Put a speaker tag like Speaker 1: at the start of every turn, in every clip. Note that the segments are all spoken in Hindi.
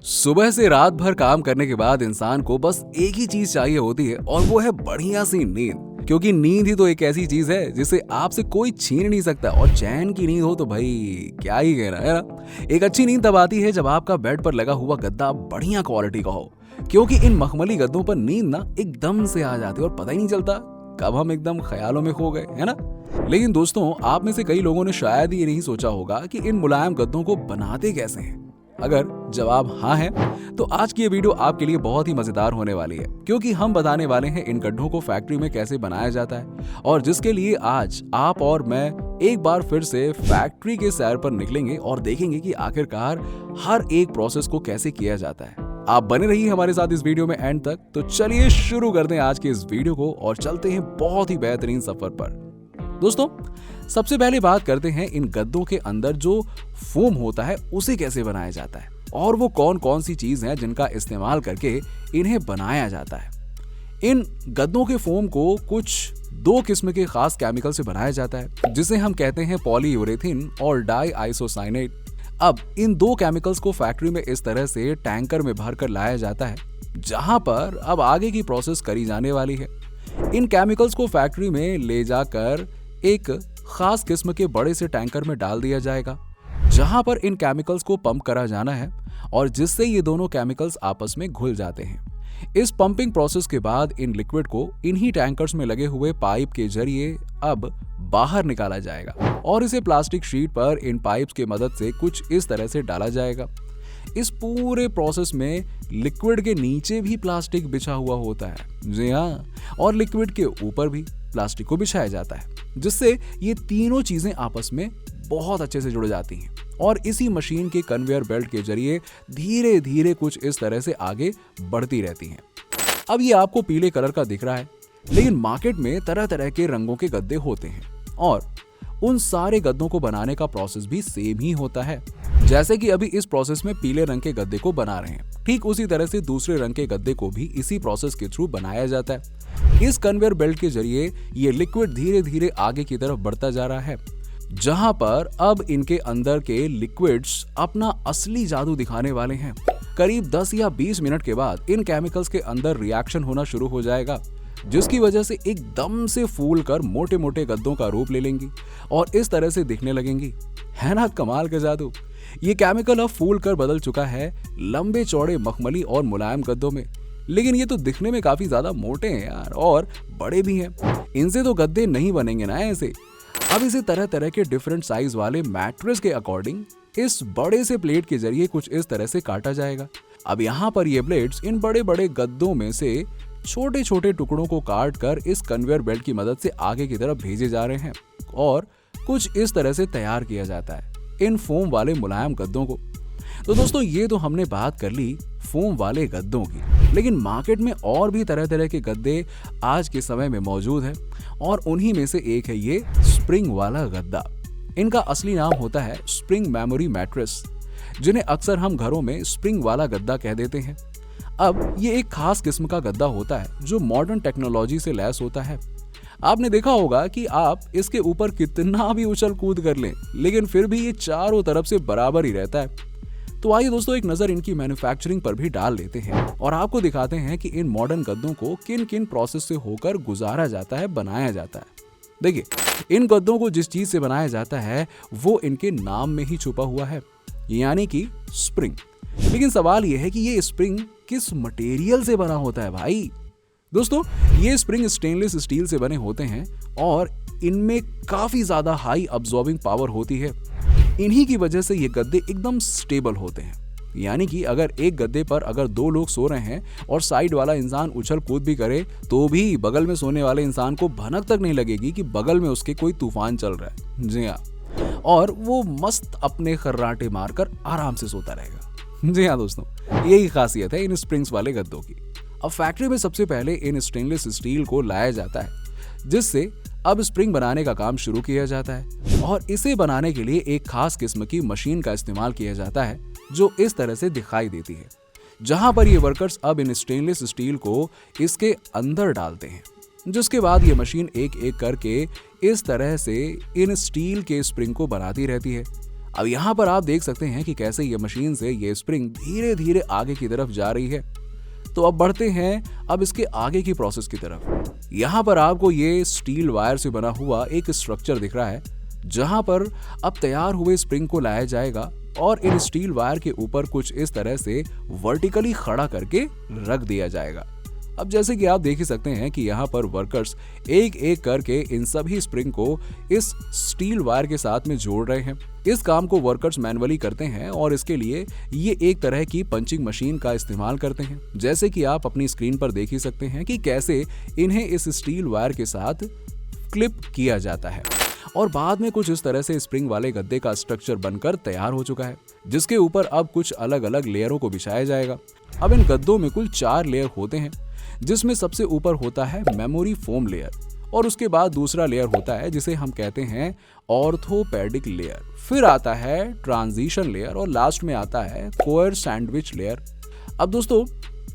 Speaker 1: सुबह से रात भर काम करने के बाद इंसान को बस एक ही चीज चाहिए होती है और वो है बढ़िया सी नींद। क्योंकि नींद ही तो एक ऐसी चीज है जिसे आपसे कोई छीन नहीं सकता। और चैन की नींद हो तो भाई क्या ही कहना है ना। एक अच्छी नींद तब आती है जब आपका बेड पर लगा हुआ गद्दा बढ़िया क्वालिटी का हो। क्योंकि इन मखमली गद्दों पर नींद ना एकदम से आ जाती है और पता ही नहीं चलता कब हम एकदम ख्यालों में खो गए, है ना। लेकिन दोस्तों, आप में से कई लोगों ने शायद ये नहीं सोचा होगा कि इन मुलायम गद्दों को बनाते कैसे हैं। अगर जवाब हाँ है तो आज की ये वीडियो आपके लिए बहुत ही मजेदार होने वाली है। क्योंकि हम बताने वाले हैं इन गड्ढों को फैक्ट्री में कैसे बनाया जाता है, और जिसके लिए आज आप और मैं एक बार फिर से फैक्ट्री के सैर पर निकलेंगे और देखेंगे कि आखिरकार हर एक प्रोसेस को कैसे किया जाता है। आप बने रहिए हमारे साथ इस वीडियो में एंड तक। तो चलिए शुरू करते हैं आज के इस वीडियो को और चलते हैं बहुत ही बेहतरीन सफर पर। दोस्तों, सबसे पहले बात करते हैं इन गद्दों के अंदर जो फोम होता है उसे कैसे बनाया जाता है और वो कौन कौन सी चीज है जिनका इस्तेमाल करके इन्हें बनाया जाता है। इन गद्दों के फोम को कुछ दो किस्म के खास केमिकल से बनाया जाता है, जिसे हम कहते हैं पॉलीयूरेथीन और डाई आइसोसाइनेट। अब इन दो केमिकल्स को फैक्ट्री में इस तरह से टैंकर में भरकर लाया जाता है, जहां पर अब आगे की प्रोसेस करी जाने वाली है। इन केमिकल्स को फैक्ट्री में ले जाकर एक खास किस्म के बड़े से टैंकर में डाल दिया जाएगा, जहां पर इन केमिकल्स को पंप करा जाना है और जिससे ये दोनों केमिकल्स आपस में घुल जाते हैं। इस पंपिंग प्रोसेस के बाद इन लिक्विड को इन्हीं टैंकर्स में लगे हुए पाइप के जरिए अब बाहर निकाला जाएगा और इसे प्लास्टिक शीट पर इन पाइप्स की मदद से कुछ इस तरह से डाला जाएगा। इस पूरे प्रोसेस में लिक्विड के नीचे भी प्लास्टिक बिछा हुआ होता है, जी हाँ, और लिक्विड के ऊपर भी प्लास्टिक को बिछाया जाता है, जिससे ये तीनों चीजें आपस में बहुत अच्छे से जुड़ जाती हैं और इसी मशीन के कन्वेयर बेल्ट के जरिए धीरे धीरे कुछ इस तरह से आगे बढ़ती रहती हैं। अब ये आपको पीले कलर का दिख रहा है, लेकिन मार्केट में तरह तरह के रंगों के गद्दे होते हैं और उन सारे गद्दों को बनाने का प्रोसेस भी सेम ही होता है। जैसे कि अभी इस प्रोसेस में पीले रंग के गद्दे को बना रहे हैं, ठीक उसी तरह से दूसरे रंग के गद्दे को भी इसी प्रोसेस के थ्रू बनाया जाता है। इस कन्वेयर बेल्ट के जरिए ये लिक्विड धीरे धीरे आगे की तरफ बढ़ता जा रहा है, जहां पर अब इनके अंदर के लिक्विड्स अपना असली जादू दिखाने वाले हैं। करीब 10 या 20 मिनट के बाद इन केमिकल्स के अंदर रिएक्शन होना शुरू हो जाएगा, जिसकी वजह से एकदम से फूल कर मोटे मोटे गद्दों का रूप ले लेंगी और इस तरह से दिखने लगेंगी। है ना कमाल का जादू। ये केमिकल अब फूल कर बदल चुका है लंबे चौड़े मखमली और मुलायम गद्दों में। लेकिन ये तो दिखने में काफी ज्यादा मोटे हैं यार, और बड़े भी हैं। इनसे तो गद्दे नहीं बनेंगे ना ऐसे। अब इसे तरह तरह के डिफरेंट साइज वाले मैट्रेस के अकॉर्डिंग इस बड़े से प्लेट के जरिए कुछ इस तरह से काटा जाएगा। अब यहाँ पर ये ब्लेड्स इन बड़े बड़े गद्दों में से छोटे छोटे टुकड़ों को काट कर इस कन्वेयर बेल्ट की मदद से आगे की तरफ भेजे जा रहे हैं और कुछ इस तरह से तैयार किया जाता है इन फोम वाले मुलायम गद्दों को। तो दोस्तों, ये तो हमने बात कर ली फोम वाले गद्दों की, लेकिन मार्केट में और भी तरह तरह के गद्दे आज के समय में मौजूद हैं और उन्हीं में से एक है ये स्प्रिंग वाला गद्दा। इनका असली नाम होता है स्प्रिंग मेमोरी मैट्रेस, जिन्हें अक्सर हम घरों में स्प्रिंग वाला गद्दा कह देते हैं। अब ये एक खास किस्म का गद्दा होता है जो मॉडर्न टेक्नोलॉजी से लैस होता है। आपने देखा होगा कि आप इसके ऊपर कितना भी उछल कूद कर लें, लेकिन फिर भी ये चारों तरफ से बराबर ही रहता है। तो आइए दोस्तों, एक नजर इनकी मैन्युफैक्चरिंग पर भी डाल लेते हैं और आपको दिखाते हैं कि इन मॉडर्न गद्दों को किन किन प्रोसेस से होकर गुजारा जाता है, बनाया जाता है। देखिए, इन गद्दों को जिस चीज से बनाया जाता है वो इनके नाम में ही छुपा हुआ है, यानी कि स्प्रिंग। लेकिन सवाल यह है कि ये स्प्रिंग किस मटेरियल से बना होता है भाई। दोस्तों, ये स्प्रिंग स्टेनलेस स्टील से बने होते हैं और इनमें काफी ज्यादा हाई अब्सॉर्बिंग पावर होती है। इन्हीं की वजह से ये गद्दे एकदम स्टेबल होते हैं, यानी कि अगर एक गद्दे पर अगर दो लोग सो रहे हैं और साइड वाला इंसान उछल कूद भी करे तो भी बगल में सोने वाले इंसान को भनक तक नहीं लगेगी कि बगल में उसके कोई तूफान चल रहा है। जी हाँ, और वो मस्त अपने खर्राटे मारकर आराम से सोता रहेगा। जी हाँ दोस्तों, यही खासियत है इन स्प्रिंग्स वाले गद्दों की। अब फैक्ट्री में सबसे पहले इन स्टेनलेस स्टील को लाया जाता है, जिससे अब स्प्रिंग बनाने का काम शुरू किया जाता है और इसे बनाने के लिए एक खास किस्म की मशीन का इस्तेमाल किया जाता है जो इस तरह से दिखाई देती है, जहां पर ये वर्कर्स अब इन स्टेनलेस स्टील को इसके अंदर डालते हैं, जिसके बाद ये मशीन एक एक करके इस तरह से इन स्टील के स्प्रिंग को बनाती रहती है। अब यहाँ पर आप देख सकते हैं कि कैसे ये मशीन से ये स्प्रिंग धीरे धीरे आगे की तरफ जा रही है। तो अब बढ़ते हैं अब इसके आगे की प्रोसेस की तरफ। यहाँ पर आपको ये स्टील वायर से बना हुआ एक स्ट्रक्चर दिख रहा है, जहां पर अब तैयार हुए स्प्रिंग को लाया जाएगा और इन स्टील वायर के ऊपर कुछ इस तरह से वर्टिकली खड़ा करके रख दिया जाएगा। अब जैसे कि आप देख ही सकते हैं कि यहाँ पर वर्कर्स एक एक करके इन सभी स्प्रिंग को इस स्टील वायर के साथ में जोड़ रहे हैं। इस काम को वर्कर्स मैनुअली करते हैं और इसके लिए ये एक तरह की पंचिंग मशीन का इस्तेमाल करते हैं। जैसे कि आप अपनी स्क्रीन पर देख ही सकते हैं कि कैसे इन्हें इस स्टील वायर के साथ क्लिप किया जाता है और बाद में कुछ इस तरह से स्प्रिंग वाले गद्दे का स्ट्रक्चर बनकर तैयार हो चुका है, जिसके ऊपर अब कुछ अलग अलग लेयरों को बिछाया जाएगा। अब इन गद्दों में कुल 4 लेयर होते हैं, जिसमें सबसे ऊपर होता है मेमोरी फोम लेयर और उसके बाद दूसरा लेयर होता है जिसे हम कहते हैं ऑर्थोपेडिक लेयर, फिर आता है ट्रांजिशन लेयर और लास्ट में आता है कोयर सैंडविच लेयर। अब दोस्तों,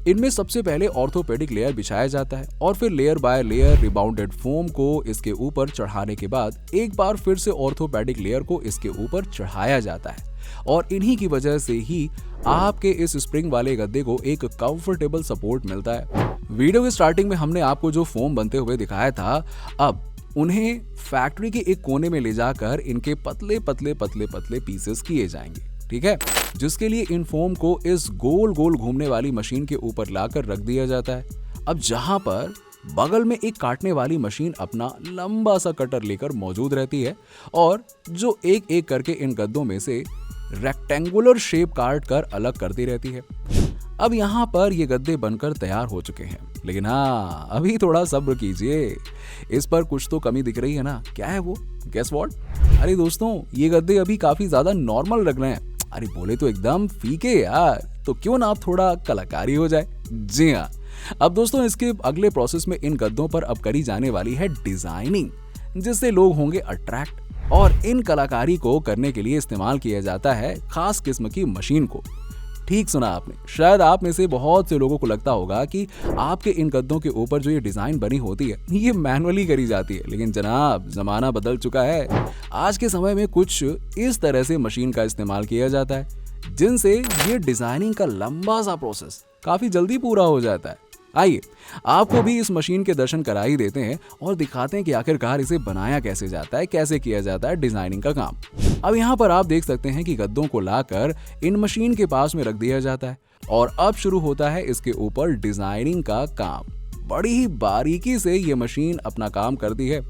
Speaker 1: इनमें सबसे पहले ऑर्थोपेडिक लेयर बिछाया जाता है और फिर layer by layer rebounded foam को इसके ऊपर चढ़ाने के बाद एक बार फिर से ऑर्थोपेडिक लेयर को इसके ऊपर चढ़ाया जाता है और इन्हीं की वजह से ही आपके इस स्प्रिंग वाले गद्दे को एक कंफर्टेबल सपोर्ट मिलता है। वीडियो के स्टार्टिंग में हमने आपको जो फोम बनते हुए दिखाया था, अब उन्हें फैक्ट्री के एक कोने में ले जाकर इनके पतले पतले पतले पतले पीसेस किए जाएंगे, ठीक है, जिसके लिए इन फोम को इस गोल गोल घूमने वाली मशीन के ऊपर लाकर रख दिया जाता है। अब जहां पर बगल में एक काटने वाली मशीन अपना लंबा सा कटर लेकर मौजूद रहती है और जो एक एक करके इन गद्दों में से रेक्टेंगुलर शेप काट कर अलग करती रहती है। अब यहाँ पर ये गद्दे बनकर तैयार हो चुके हैं, लेकिन हाँ, अभी थोड़ा सब्र कीजिए, इस पर कुछ तो कमी दिख रही है ना। क्या है वो? Guess what? अरे दोस्तों, ये गद्दे अभी काफी ज्यादा नॉर्मल लग रहे हैं। अरे बोले तो एकदम फीके यार, तो क्यों ना आप थोड़ा कलाकारी हो जाए। जी हाँ, अब दोस्तों इसके अगले प्रोसेस में इन गद्दों पर अब करी जाने वाली है डिजाइनिंग, जिससे लोग होंगे अट्रैक्ट और इन कलाकारी को करने के लिए इस्तेमाल किया जाता है खास किस्म की मशीन को। ठीक सुना आपने। शायद आप में से बहुत से लोगों को लगता होगा कि आपके इन गद्दों के ऊपर जो ये डिजाइन बनी होती है ये मैनुअली करी जाती है, लेकिन जनाब जमाना बदल चुका है। आज के समय में कुछ इस तरह से मशीन का इस्तेमाल किया जाता है जिनसे ये डिजाइनिंग का लंबा सा प्रोसेस काफी जल्दी पूरा हो जाता है। आइए आपको भी इस मशीन के दर्शन करा ही देते हैं और दिखाते हैं कि आखिरकार इसे बनाया कैसे जाता है, कैसे किया जाता है डिजाइनिंग का काम। अब यहाँ पर आप देख सकते हैं कि गद्दों को लाकर इन मशीन के पास में रख दिया जाता है और अब शुरू होता है इसके ऊपर डिजाइनिंग का काम। बड़ी ही बारीकी से ये मशीन अपना काम करती है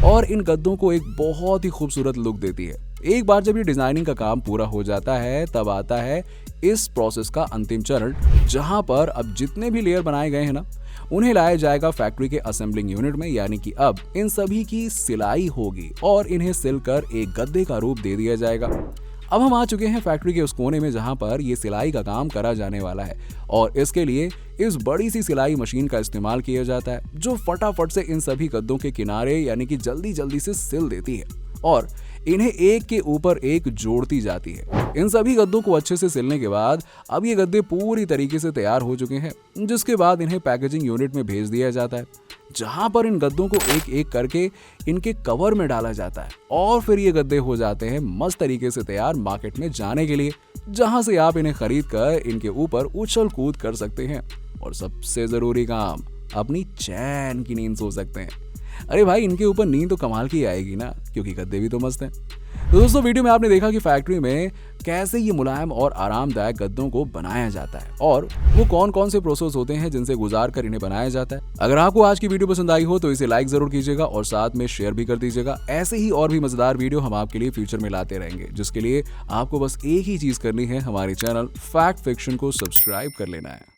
Speaker 1: और इन गद्दों को एक बहुत ही खूबसूरत लुक देती है। एक बार जब ये डिजाइनिंग का काम पूरा हो जाता है, तब आता है इस प्रोसेस का अंतिम चरण, जहां पर अब जितने भी लेयर बनाए गए हैं ना, उन्हें लाया जाएगा फैक्ट्री के असेंबलिंग यूनिट में, यानी कि अब इन सभी की सिलाई होगी और इन्हें सिलकर एक गद्दे का रूप दे दिया जाएगा। अब हम आ चुके हैं फैक्ट्री के उस कोने में जहां पर ये सिलाई का काम करा जाने वाला है और इसके लिए इस बड़ी सी सिलाई मशीन का इस्तेमाल किया जाता है, जो फटाफट से इन सभी गद्दों के किनारे यानी कि जल्दी जल्दी से सिल देती है और इन्हें एक के ऊपर एक जोड़ती जाती है। इन सभी गद्दों को अच्छे से सिलने के बाद अब ये गद्दे पूरी तरीके से तैयार हो चुके हैं, जिसके बाद इन्हें पैकेजिंग यूनिट में भेज दिया जाता है, जहां पर इन गद्दों को एक एक करके इनके कवर में डाला जाता है और फिर ये गद्दे हो जाते हैं मस्त तरीके से तैयार मार्केट में जाने के लिए, जहां से आप इन्हें खरीद कर इनके ऊपर उछल कूद कर सकते हैं और सबसे जरूरी काम, अपनी चैन की नींद सो सकते हैं। अरे भाई, इनके ऊपर नींद तो कमाल की आएगी ना, क्योंकि गद्दे भी तो मस्त हैं। तो दोस्तों, वीडियो में आपने देखा कि फैक्ट्री में कैसे ये मुलायम और आरामदायक गद्दों को बनाया जाता है और वो कौन कौन से प्रोसेस होते हैं जिनसे गुजार कर इन्हें बनाया जाता है। अगर आपको आज की वीडियो पसंद आई हो तो इसे लाइक जरूर कीजिएगा और साथ में शेयर भी कर दीजिएगा। ऐसे ही और भी मजेदार वीडियो हम आपके लिए फ्यूचर में लाते रहेंगे, जिसके लिए आपको बस एक ही चीज करनी है, हमारे चैनल फैक्ट फिक्शन को सब्सक्राइब कर लेना है।